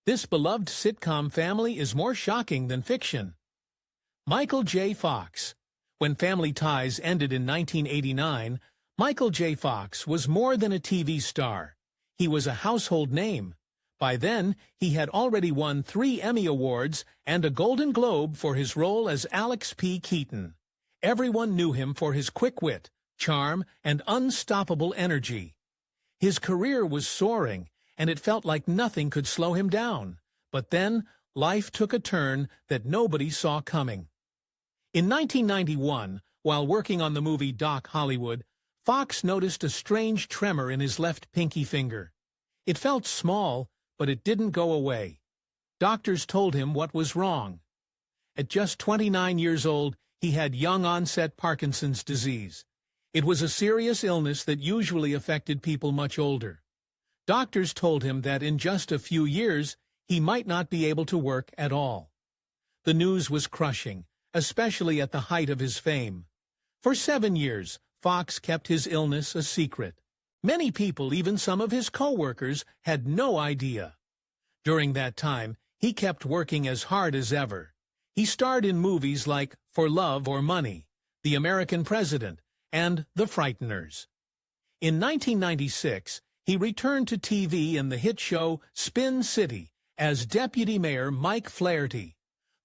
This beloved sitcom family is more shocking than fiction. Michael J. Fox. When Family Ties ended in 1989, Michael J. Fox was more than a TV star. He was a household name. By then, he had already won 3 Emmy Awards and a Golden Globe for his role as Alex P. Keaton. Everyone knew him for his quick wit, charm, and unstoppable energy. His career was soaring, and it felt like nothing could slow him down. But then, life took a turn that nobody saw coming. In 1991, while working on the movie Doc Hollywood, Fox noticed a strange tremor in his left pinky finger. It felt small, but it didn't go away. Doctors told him what was wrong. At just 29 years old, he had young-onset Parkinson's disease. It was a serious illness that usually affected people much older. Doctors told him that in just a few years, he might not be able to work at all. The news was crushing, especially at the height of his fame. For 7 years, Fox kept his illness a secret. Many people, even some of his co-workers, had no idea. During that time, he kept working as hard as ever. He starred in movies like For Love or Money, The American President, and The Frighteners. In 1996, he returned to TV in the hit show Spin City as Deputy Mayor Mike Flaherty.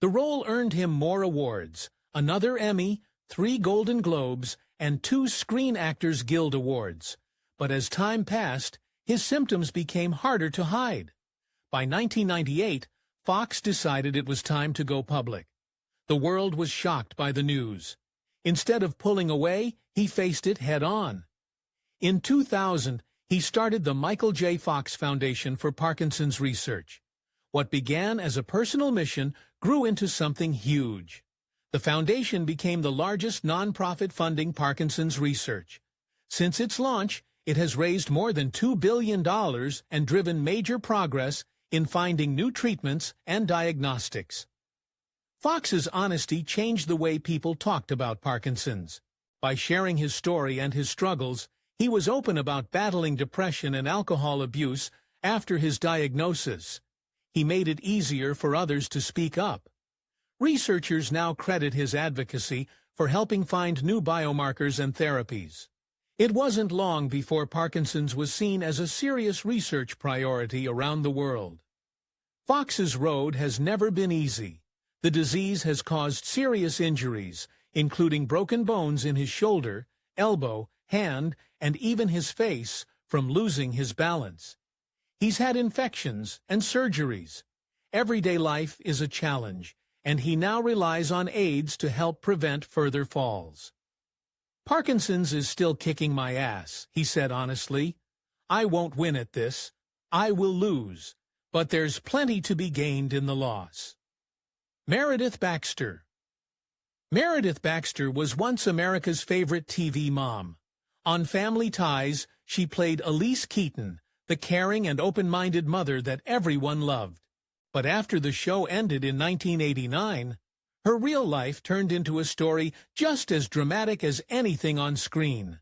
The role earned him more awards, another Emmy, 3 Golden Globes, and 2 Screen Actors Guild Awards. But as time passed, his symptoms became harder to hide. By 1998, Fox decided it was time to go public. The world was shocked by the news. Instead of pulling away, he faced it head-on. In 2000, he started the Michael J. Fox Foundation for Parkinson's Research. What began as a personal mission grew into something huge. The foundation became the largest nonprofit funding Parkinson's research. Since its launch, it has raised more than $2 billion and driven major progress in finding new treatments and diagnostics. Fox's honesty changed the way people talked about Parkinson's. By sharing his story and his struggles, he was open about battling depression and alcohol abuse after his diagnosis. He made it easier for others to speak up. Researchers now credit his advocacy for helping find new biomarkers and therapies. It wasn't long before Parkinson's was seen as a serious research priority around the world. Fox's road has never been easy. The disease has caused serious injuries, including broken bones in his shoulder, elbow, hand, and even his face from losing his balance. He's had infections and surgeries. Everyday life is a challenge, and he now relies on aids to help prevent further falls. "Parkinson's is still kicking my ass," he said honestly. "I won't win at this. I will lose. But there's plenty to be gained in the loss." Meredith Baxter. Meredith Baxter was once America's favorite TV mom. On Family Ties, she played Elise Keaton, the caring and open-minded mother that everyone loved. But after the show ended in 1989, her real life turned into a story just as dramatic as anything on screen.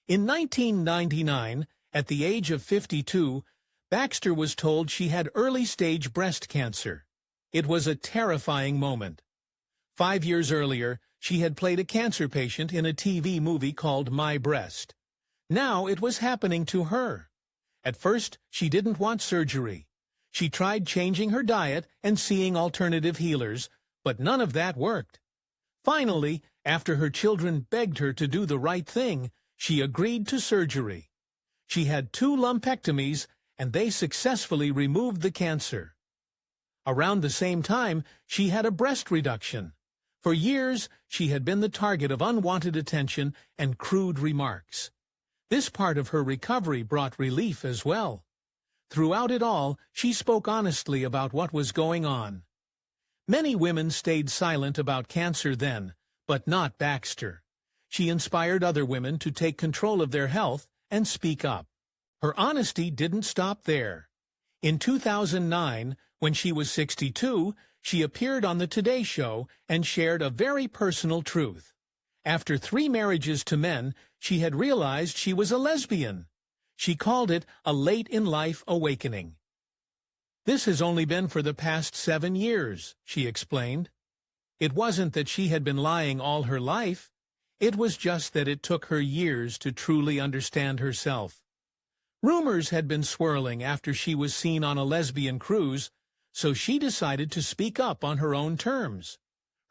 In 1999, at the age of 52, Baxter was told she had early-stage breast cancer. It was a terrifying moment. 5 years earlier, she had played a cancer patient in a TV movie called My Breast. Now it was happening to her. At first, she didn't want surgery. She tried changing her diet and seeing alternative healers, but none of that worked. Finally, after her children begged her to do the right thing, she agreed to surgery. She had 2 lumpectomies, and they successfully removed the cancer. Around the same time, she had a breast reduction. For years, she had been the target of unwanted attention and crude remarks. This part of her recovery brought relief as well. Throughout it all, she spoke honestly about what was going on. Many women stayed silent about cancer then, but not Baxter. She inspired other women to take control of their health and speak up. Her honesty didn't stop there. In 2009, when she was 62, she appeared on the Today Show and shared a very personal truth. After 3 marriages to men, she had realized she was a lesbian. She called it a late-in-life awakening. "This has only been for the past 7 years," she explained. It wasn't that she had been lying all her life. It was just that it took her years to truly understand herself. Rumors had been swirling after she was seen on a lesbian cruise, so she decided to speak up on her own terms.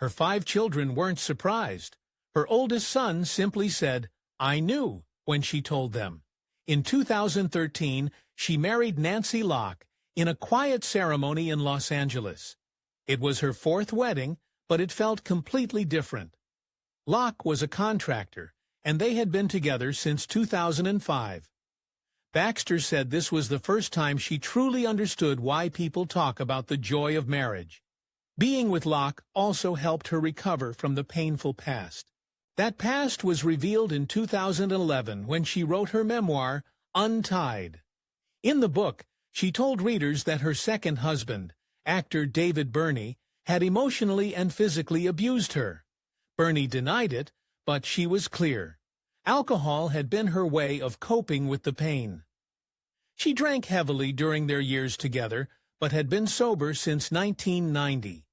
Her 5 children weren't surprised. Her oldest son simply said, "I knew," when she told them. In 2013, she married Nancy Locke in a quiet ceremony in Los Angeles. It was her 4th wedding, but it felt completely different. Locke was a contractor, and they had been together since 2005. Baxter said this was the first time she truly understood why people talk about the joy of marriage. Being with Locke also helped her recover from the painful past. That past was revealed in 2011 when she wrote her memoir, Untied. In the book, she told readers that her second husband, actor David Birney, had emotionally and physically abused her. Birney denied it, but she was clear. Alcohol had been her way of coping with the pain. She drank heavily during their years together, but had been sober since 1990.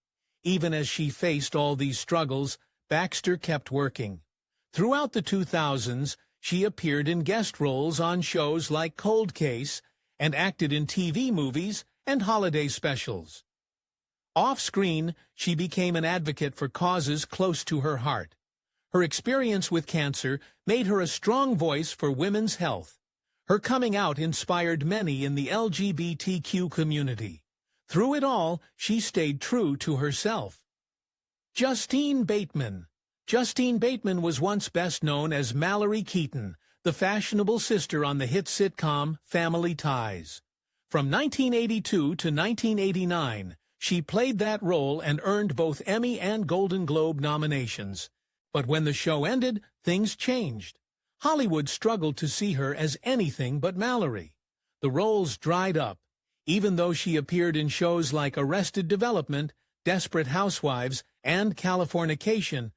Even as she faced all these struggles, Baxter kept working. Throughout the 2000s, she appeared in guest roles on shows like Cold Case and acted in TV movies and holiday specials. Off-screen, she became an advocate for causes close to her heart. Her experience with cancer made her a strong voice for women's health. Her coming out inspired many in the LGBTQ community. Through it all, she stayed true to herself. Justine Bateman. Justine Bateman was once best known as Mallory Keaton, the fashionable sister on the hit sitcom Family Ties. From 1982 to 1989, she played that role and earned both Emmy and Golden Globe nominations. But when the show ended, things changed. Hollywood struggled to see her as anything but Mallory. The roles dried up. Even though she appeared in shows like Arrested Development, Desperate Housewives, and Californication,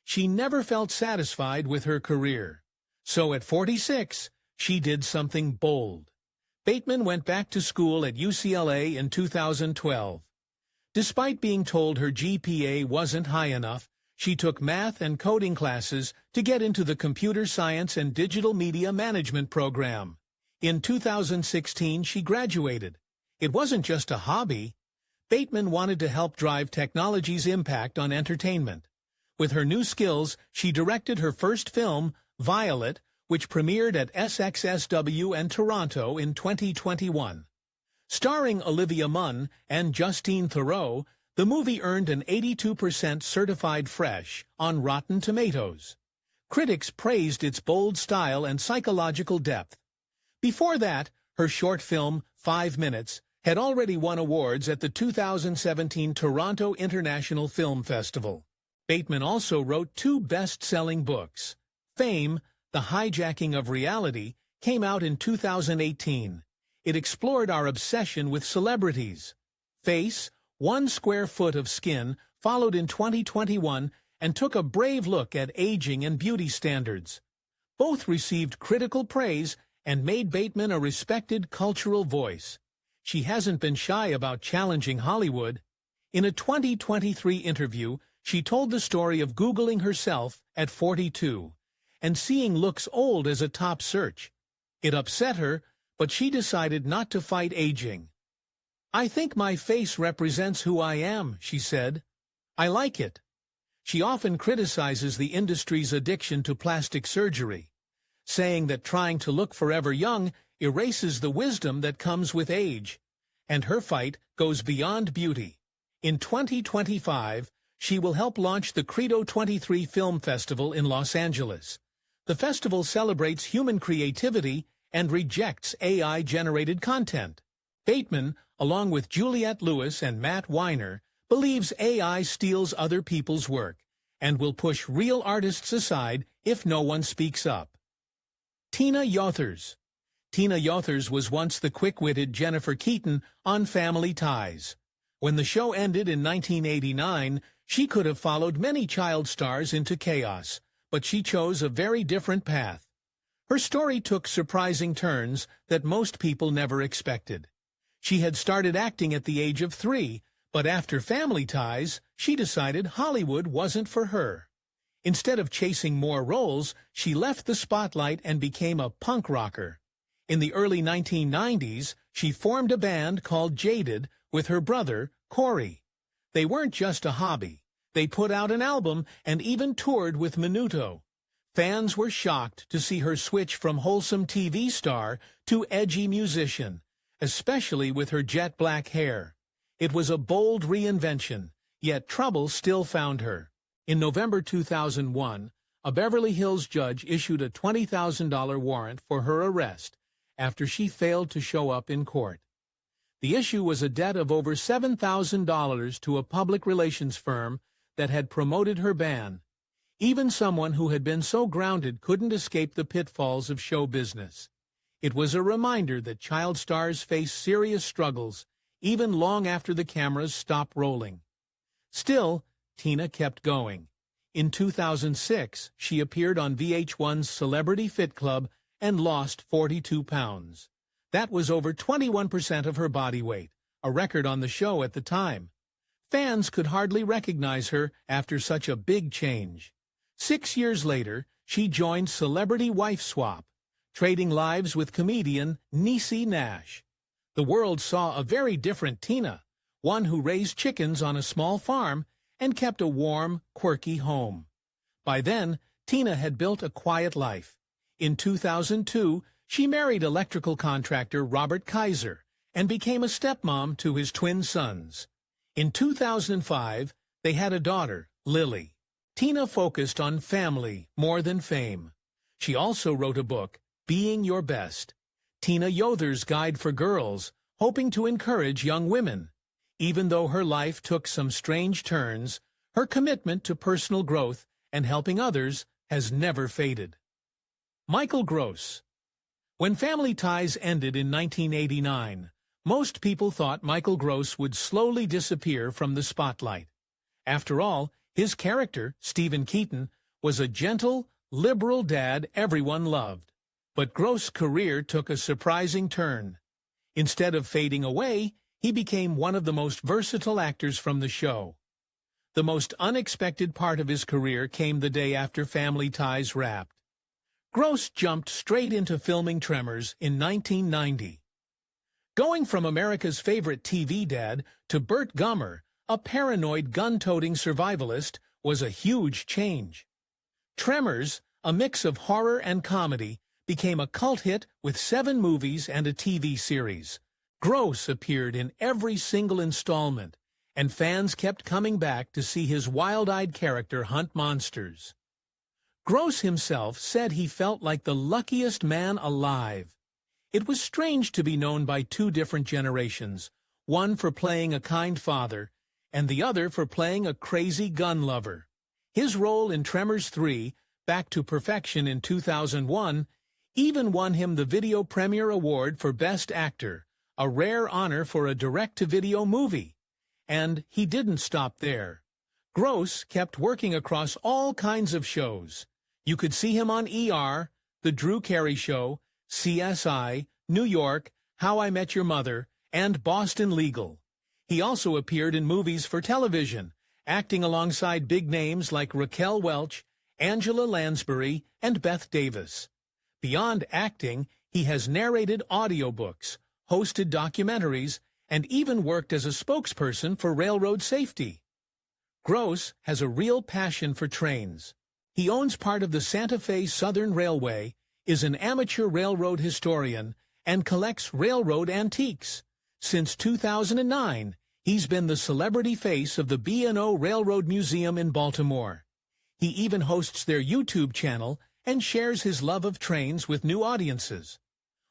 she never felt satisfied with her career. So at 46, she did something bold. Bateman went back to school at UCLA in 2012. Despite being told her GPA wasn't high enough, she took math and coding classes to get into the Computer Science and Digital Media Management program. In 2016, she graduated. It wasn't just a hobby. Bateman wanted to help drive technology's impact on entertainment. With her new skills, she directed her first film, Violet, which premiered at SXSW and Toronto in 2021. Starring Olivia Munn and Justine Theroux, the movie earned an 82% certified fresh on Rotten Tomatoes. Critics praised its bold style and psychological depth. Before that, her short film, 5 Minutes, had already won awards at the 2017 Toronto International Film Festival. Bateman also wrote 2 best-selling books. Fame, The Hijacking of Reality, came out in 2018. It explored our obsession with celebrities. Face, 1 Square Foot of Skin, followed in 2021 and took a brave look at aging and beauty standards. Both received critical praise and made Bateman a respected cultural voice. She hasn't been shy about challenging Hollywood. In a 2023 interview, she told the story of Googling herself at 42 and seeing looks old as a top search. It upset her, but she decided not to fight aging. "I think my face represents who I am," she said. "I like it." She often criticizes the industry's addiction to plastic surgery, saying that trying to look forever young erases the wisdom that comes with age. And her fight goes beyond beauty. In 2025, she will help launch the Credo 23 Film Festival in Los Angeles. The festival celebrates human creativity and rejects AI-generated content. Bateman, along with Juliette Lewis and Matt Weiner, believes AI steals other people's work and will push real artists aside if no one speaks up. Tina Yothers. Tina Yothers was once the quick-witted Jennifer Keaton on Family Ties. When the show ended in 1989, she could have followed many child stars into chaos, but she chose a very different path. Her story took surprising turns that most people never expected. She had started acting at the age of 3, but after Family Ties, she decided Hollywood wasn't for her. Instead of chasing more roles, she left the spotlight and became a punk rocker. In the early 1990s, she formed a band called Jaded with her brother, Corey. They weren't just a hobby. They put out an album and even toured with Menudo. Fans were shocked to see her switch from wholesome TV star to edgy musician, especially with her jet black hair. It was a bold reinvention, yet trouble still found her. In November 2001, a Beverly Hills judge issued a $20,000 warrant for her arrest after she failed to show up in court. The issue was a debt of over $7,000 to a public relations firm that had promoted her ban. Even someone who had been so grounded couldn't escape the pitfalls of show business. It was a reminder that child stars face serious struggles, even long after the cameras stop rolling. Still, Tina kept going. In 2006, she appeared on VH1's Celebrity Fit Club and lost 42 pounds. That was over 21% of her body weight, a record on the show at the time. Fans could hardly recognize her after such a big change. 6 years later, she joined Celebrity Wife Swap, trading lives with comedian Niecy Nash. The world saw a very different Tina, one who raised chickens on a small farm and kept a warm, quirky home. By then, Tina had built a quiet life. In 2002, she married electrical contractor Robert Kaiser and became a stepmom to his twin sons. In 2005, they had a daughter, Lily. Tina focused on family more than fame. She also wrote a book, Being Your Best, Tina Yoder's Guide for Girls, hoping to encourage young women. Even though her life took some strange turns, her commitment to personal growth and helping others has never faded. Michael Gross. When Family Ties ended in 1989, most people thought Michael Gross would slowly disappear from the spotlight. After all, his character, Stephen Keaton, was a gentle, liberal dad everyone loved. But Gross' career took a surprising turn. Instead of fading away, he became one of the most versatile actors from the show. The most unexpected part of his career came the day after Family Ties wrapped. Gross jumped straight into filming Tremors in 1990. Going from America's favorite TV dad to Burt Gummer, a paranoid gun-toting survivalist, was a huge change. Tremors, a mix of horror and comedy, became a cult hit with 7 movies and a TV series. Gross appeared in every single installment, and fans kept coming back to see his wild-eyed character hunt monsters. Gross himself said he felt like the luckiest man alive. It was strange to be known by 2 different generations, one for playing a kind father, and the other for playing a crazy gun lover. His role in Tremors 3, Back to Perfection in 2001, even won him the Video Premiere Award for Best Actor, a rare honor for a direct-to-video movie. And he didn't stop there. Gross kept working across all kinds of shows. You could see him on ER, The Drew Carey Show, CSI, New York, How I Met Your Mother, and Boston Legal. He also appeared in movies for television, acting alongside big names like Raquel Welch, Angela Lansbury, and Bette Davis. Beyond acting, he has narrated audiobooks, hosted documentaries, and even worked as a spokesperson for railroad safety. Gross has a real passion for trains. He owns part of the Santa Fe Southern Railway, is an amateur railroad historian, and collects railroad antiques. Since 2009, he's been the celebrity face of the B&O Railroad Museum in Baltimore. He even hosts their YouTube channel and shares his love of trains with new audiences.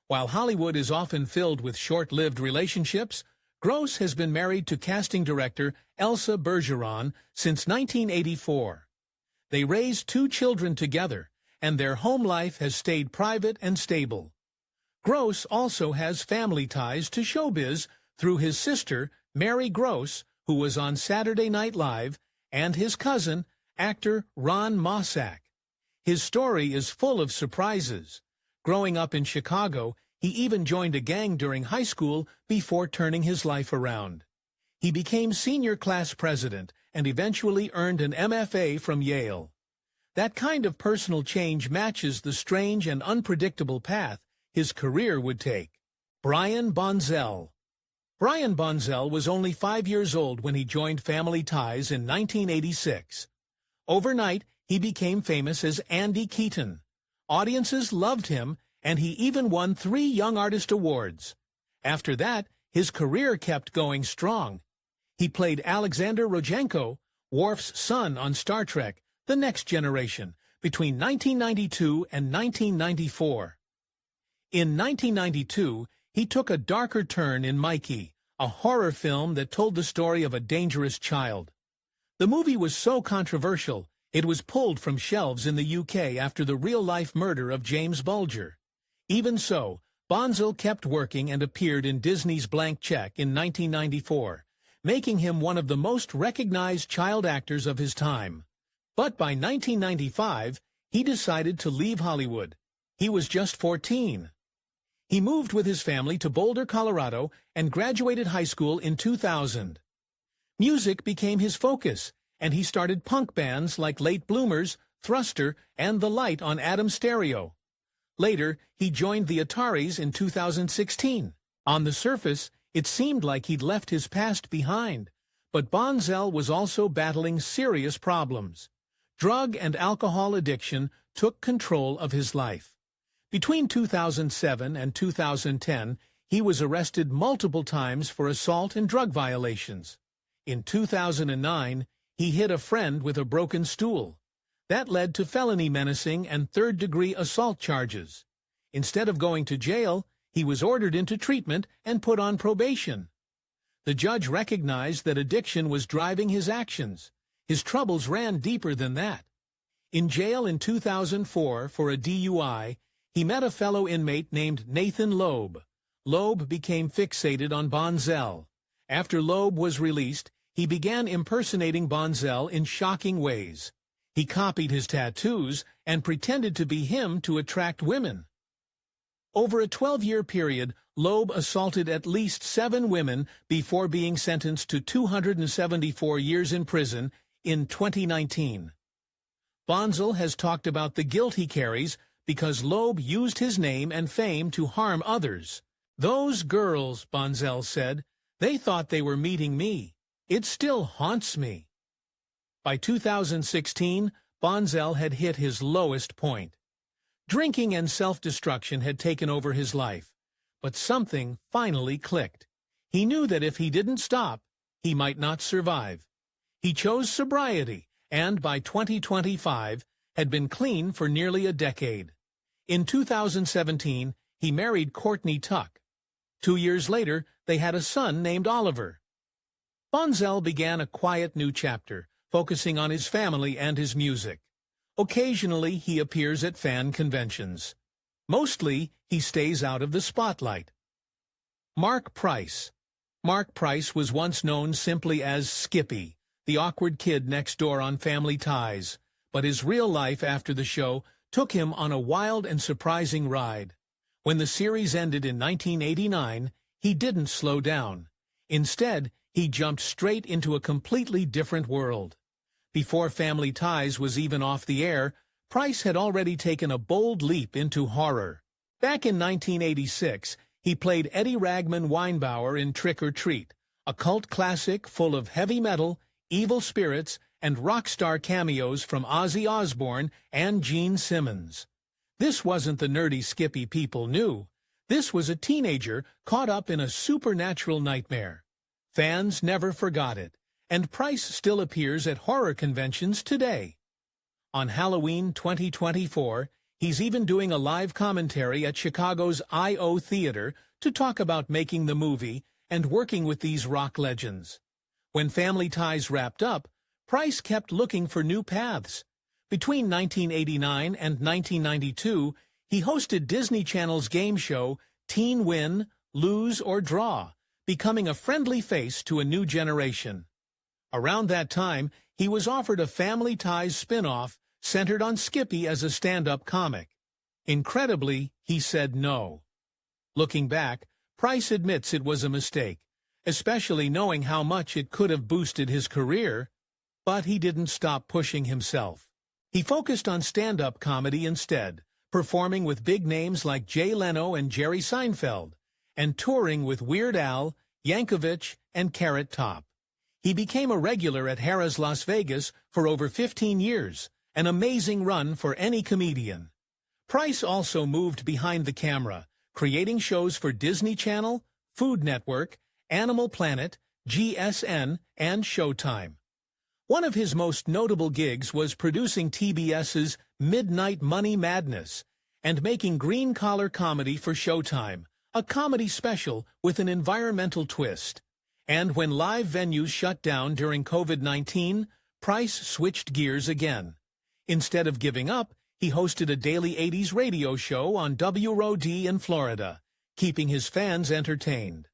While Hollywood is often filled with short-lived relationships, Gross has been married to casting director Elsa Bergeron since 1984. They raised 2 children together, and their home life has stayed private and stable. Gross also has family ties to showbiz through his sister, Mary Gross, who was on Saturday Night Live, and his cousin, actor Ron Mossack. His story is full of surprises. Growing up in Chicago, He even joined a gang during high school before turning his life around. He became senior class president and eventually earned an MFA from Yale. That kind of personal change matches the strange and unpredictable path his career would take. Brian Bonsel. Brian Bonsel was only 5 years old when he joined Family Ties in 1986. Overnight, he became famous as Andy Keaton. Audiences loved him, and he even won 3 Young Artist Awards. After that, his career kept going strong. He played Alexander Rodchenko, Worf's son on Star Trek: The Next Generation, between 1992 and 1994. In 1992, he took a darker turn in Mikey, a horror film that told the story of a dangerous child. The movie was so controversial, it was pulled from shelves in the UK after the real-life murder of James Bulger. Even so, Bonsel kept working and appeared in Disney's Blank Check in 1994, making him one of the most recognized child actors of his time. But by 1995, he decided to leave Hollywood. He was just 14. He moved with his family to Boulder, Colorado, and graduated high school in 2000. Music became his focus, and he started punk bands like Late Bloomers, Thruster, and The Light on Adam Stereo. Later, he joined the Ataris in 2016. On the surface, it seemed like he'd left his past behind, but Bonsel was also battling serious problems. Drug and alcohol addiction took control of his life. Between 2007 and 2010, he was arrested multiple times for assault and drug violations. In 2009, he hit a friend with a broken stool. That led to felony menacing and third-degree assault charges. Instead of going to jail, he was ordered into treatment and put on probation. The judge recognized that addiction was driving his actions. His troubles ran deeper than that. In jail in 2004 for a DUI, he met a fellow inmate named Nathan Loeb. Loeb became fixated on Bonsel. After Loeb was released, he began impersonating Bonsel in shocking ways. He copied his tattoos and pretended to be him to attract women. Over a 12-year period, Loeb assaulted at least 7 women before being sentenced to 274 years in prison in 2019. Bonsel has talked about the guilt he carries because Loeb used his name and fame to harm others. "Those girls," Bonsel said, "they thought they were meeting me. It still haunts me." By 2016, Bonsel had hit his lowest point. Drinking and self-destruction had taken over his life, but something finally clicked. He knew that if he didn't stop, he might not survive. He chose sobriety, and by 2025, had been clean for nearly a decade. In 2017, he married Courtney Tuck. 2 years later, they had a son named Oliver. Bonsel began a quiet new chapter, focusing on his family and his music. Occasionally, he appears at fan conventions. Mostly, he stays out of the spotlight. Mark Price. Mark Price was once known simply as Skippy, the awkward kid next door on Family Ties, but his real life after the show took him on a wild and surprising ride. When the series ended in 1989, he didn't slow down. Instead, he jumped straight into a completely different world. Before Family Ties was even off the air, Price had already taken a bold leap into horror. Back in 1986, he played Eddie Ragman Weinbauer in Trick or Treat, a cult classic full of heavy metal, evil spirits, and rock star cameos from Ozzy Osbourne and Gene Simmons. This wasn't the nerdy Skippy people knew. This was a teenager caught up in a supernatural nightmare. Fans never forgot it, and Price still appears at horror conventions today. On Halloween 2024, he's even doing a live commentary at Chicago's I.O. Theater to talk about making the movie and working with these rock legends. When Family Ties wrapped up, Price kept looking for new paths. Between 1989 and 1992, he hosted Disney Channel's game show Teen Win, Lose or Draw, becoming a friendly face to a new generation. Around that time, he was offered a Family Ties spin-off centered on Skippy as a stand-up comic. Incredibly, he said no. Looking back, Price admits it was a mistake, especially knowing how much it could have boosted his career, but he didn't stop pushing himself. He focused on stand-up comedy instead, performing with big names like Jay Leno and Jerry Seinfeld, and touring with Weird Al, Yankovic, and Carrot Top. He became a regular at Harrah's Las Vegas for over 15 years, an amazing run for any comedian. Price also moved behind the camera, creating shows for Disney Channel, Food Network, Animal Planet, GSN, and Showtime. One of his most notable gigs was producing TBS's Midnight Money Madness and making green-collar comedy for Showtime, a comedy special with an environmental twist. And when live venues shut down during COVID-19, Price switched gears again. Instead of giving up, he hosted a daily 80s radio show on WROD in Florida, keeping his fans entertained.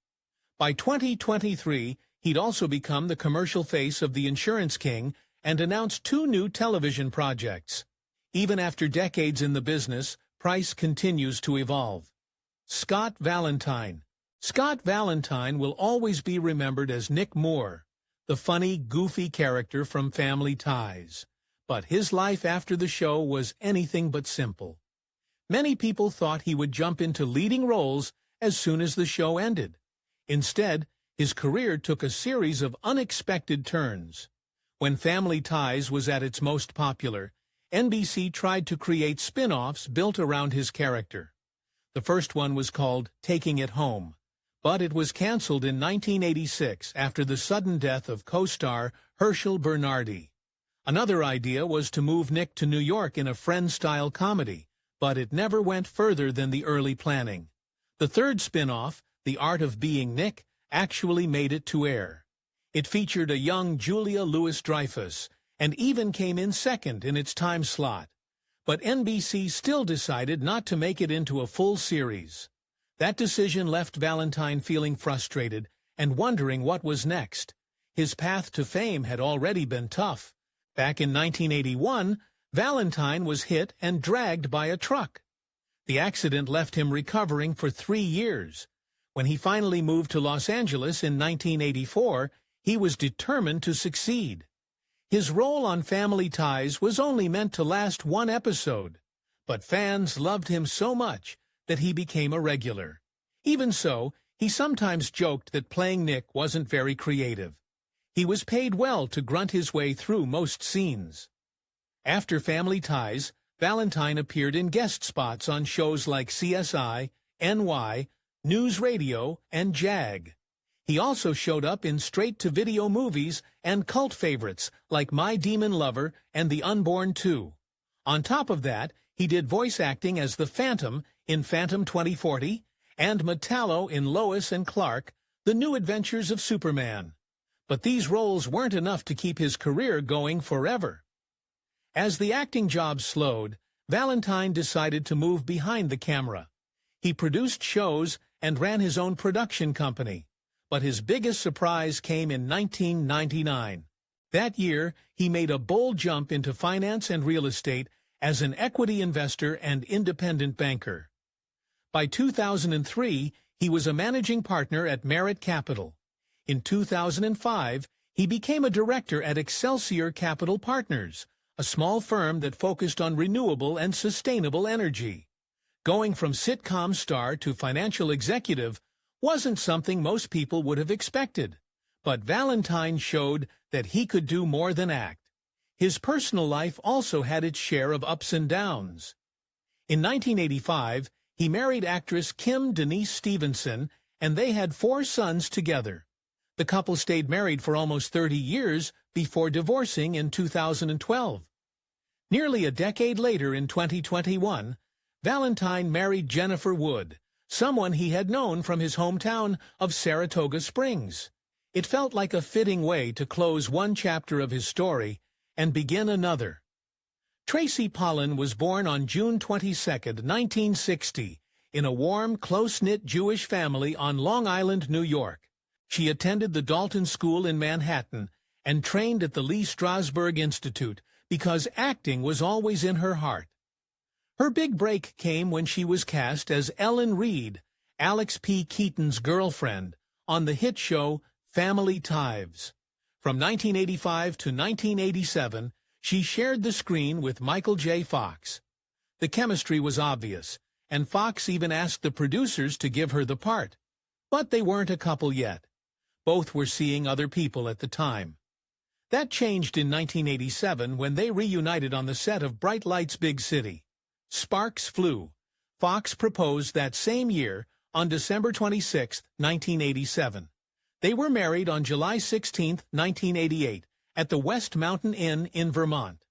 By 2023, he'd also become the commercial face of the Insurance King and announced 2 new television projects. Even after decades in the business, Price continues to evolve. Scott Valentine. Scott Valentine will always be remembered as Nick Moore, the funny, goofy character from Family Ties. But his life after the show was anything but simple. Many people thought he would jump into leading roles as soon as the show ended. Instead, his career took a series of unexpected turns. When Family Ties was at its most popular, NBC tried to create spin-offs built around his character. The first one was called Taking It Home, but it was canceled in 1986 after the sudden death of co-star Herschel Bernardi. Another idea was to move Nick to New York in a Friends-style comedy, but it never went further than the early planning. The third spin-off, The Art of Being Nick, actually made it to air. It featured a young Julia Louis-Dreyfus, and even came in second in its time slot. But NBC still decided not to make it into a full series. That decision left Valentine feeling frustrated and wondering what was next. His path to fame had already been tough. Back in 1981, Valentine was hit and dragged by a truck. The accident left him recovering for 3 years. When he finally moved to Los Angeles in 1984, he was determined to succeed. His role on Family Ties was only meant to last 1 episode, but fans loved him so much that he became a regular. Even so, he sometimes joked that playing Nick wasn't very creative. He was paid well to grunt his way through most scenes. After Family Ties, Valentine appeared in guest spots on shows like CSI, NY, News Radio, and JAG. He also showed up in straight-to-video movies and cult favorites like My Demon Lover and The Unborn 2. On top of that, he did voice acting as the Phantom in Phantom 2040 and Metallo in Lois and Clark, The New Adventures of Superman. But these roles weren't enough to keep his career going forever. As the acting job slowed, Valentine decided to move behind the camera. He produced shows and ran his own production company. But his biggest surprise came in 1999. That year, he made a bold jump into finance and real estate as an equity investor and independent banker. By 2003, he was a managing partner at Merit Capital. In 2005, he became a director at Excelsior Capital Partners, a small firm that focused on renewable and sustainable energy. Going from sitcom star to financial executive wasn't something most people would have expected, but Valentine showed that he could do more than act. His personal life also had its share of ups and downs. In 1985, he married actress Kim Denise Stevenson, and they had 4 sons together. The couple stayed married for almost 30 years before divorcing in 2012. Nearly a decade later, in 2021, Valentine married Jennifer Wood, someone he had known from his hometown of Saratoga Springs. It felt like a fitting way to close one chapter of his story and begin another. Tracy Pollen was born on June 22, 1960, in a warm, close-knit Jewish family on Long Island, New York. She attended the Dalton School in Manhattan and trained at the Lee Strasberg Institute because acting was always in her heart. Her big break came when she was cast as Ellen Reed, Alex P. Keaton's girlfriend, on the hit show Family Ties. From 1985 to 1987, she shared the screen with Michael J. Fox. The chemistry was obvious, and Fox even asked the producers to give her the part. But they weren't a couple yet. Both were seeing other people at the time. That changed in 1987 when they reunited on the set of Bright Lights Big City. Sparks flew. Fox proposed that same year, on December 26, 1987. They were married on July 16, 1988, at the West Mountain Inn in Vermont.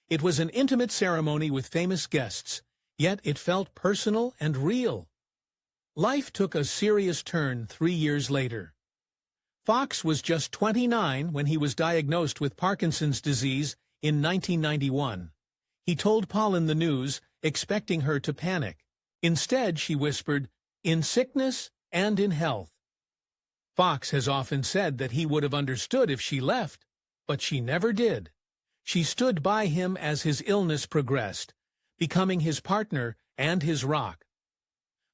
It was an intimate ceremony with famous guests, yet it felt personal and real. Life took a serious turn 3 years later. Fox was just 29 when he was diagnosed with Parkinson's disease in 1991. He told Pollen the news, expecting her to panic. Instead, she whispered, "In sickness and in health." Fox has often said that he would have understood if she left, but she never did. She stood by him as his illness progressed, becoming his partner and his rock.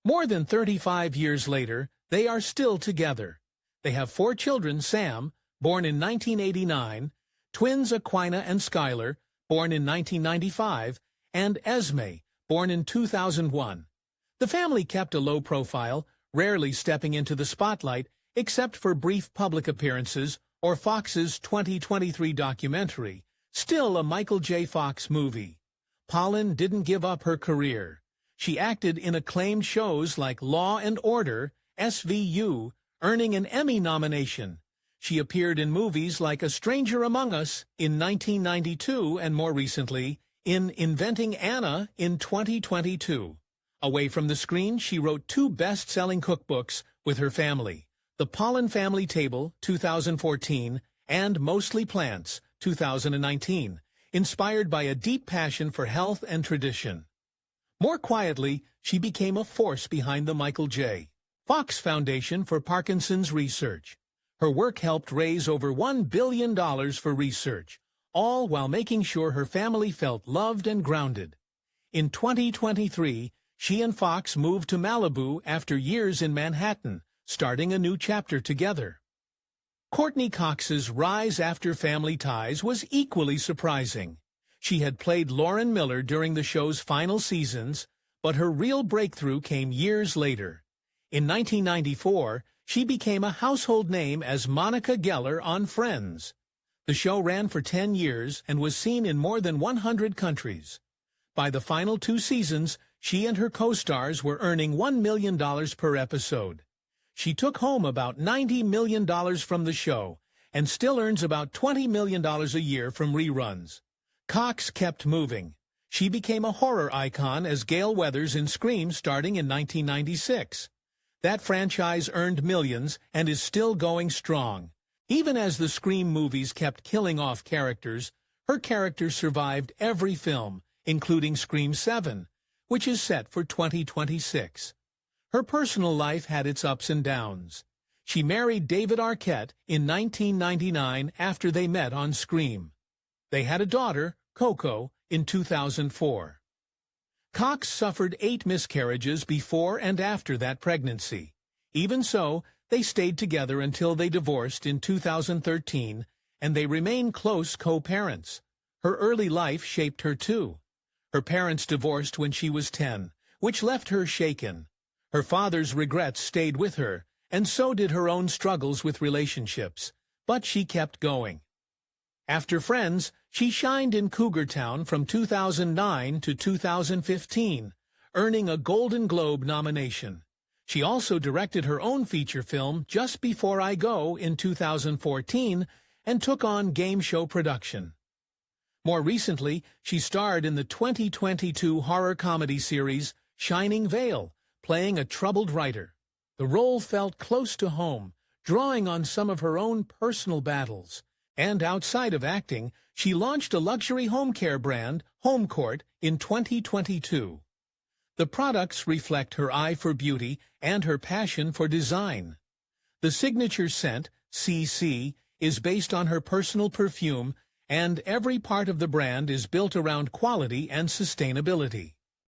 More than 35 years later, they are still together. They have 4 children: Sam, born in 1989, twins Aquina and Skylar, born in 1995, and Esme, born in 2001. The family kept a low profile, rarely stepping into the spotlight except for brief public appearances or Fox's 2023 documentary, still a Michael J. Fox movie. Pollen didn't give up her career. She acted in acclaimed shows like Law and Order, SVU, earning an Emmy nomination. She appeared in movies like A Stranger Among Us in 1992 and more recently in Inventing Anna in 2022. Away from the screen, she wrote 2 best-selling cookbooks with her family, The Pollen Family Table, 2014, and Mostly Plants, 2019, inspired by a deep passion for health and tradition. More quietly, she became a force behind the Michael J. Fox Foundation for Parkinson's Research. Her work helped raise over $1 billion for research, all while making sure her family felt loved and grounded. In 2023, she and Fox moved to Malibu after years in Manhattan, starting a new chapter together. Courtney Cox's rise after Family Ties was equally surprising. She had played Lauren Miller during the show's final seasons, but her real breakthrough came years later. In 1994, she became a household name as Monica Geller on Friends. The show ran for 10 years and was seen in more than 100 countries. By the final 2 seasons, she and her co-stars were earning $1 million per episode. She took home about $90 million from the show and still earns about $20 million a year from reruns. Cox kept moving. She became a horror icon as Gale Weathers in Scream starting in 1996. That franchise earned millions and is still going strong. Even as the Scream movies kept killing off characters, her character survived every film, including Scream 7, which is set for 2026. Her personal life had its ups and downs. She married David Arquette in 1999 after they met on Scream. They had a daughter, Coco, in 2004. Cox suffered 8 miscarriages before and after that pregnancy. Even so, they stayed together until they divorced in 2013, and they remain close co-parents. Her early life shaped her too. Her parents divorced when she was 10, which left her shaken. Her father's regrets stayed with her, and so did her own struggles with relationships, but she kept going. After Friends, she shined in Cougar Town from 2009 to 2015, earning a Golden Globe nomination. She also directed her own feature film Just Before I Go in 2014 and took on game show production. More recently, she starred in the 2022 horror comedy series Shining Vale, playing a troubled writer. The role felt close to home, drawing on some of her own personal battles. And outside of acting, she launched a luxury home care brand, Home Court, in 2022. The products reflect her eye for beauty and her passion for design. The signature scent, CC, is based on her personal perfume, and every part of the brand is built around quality and sustainability.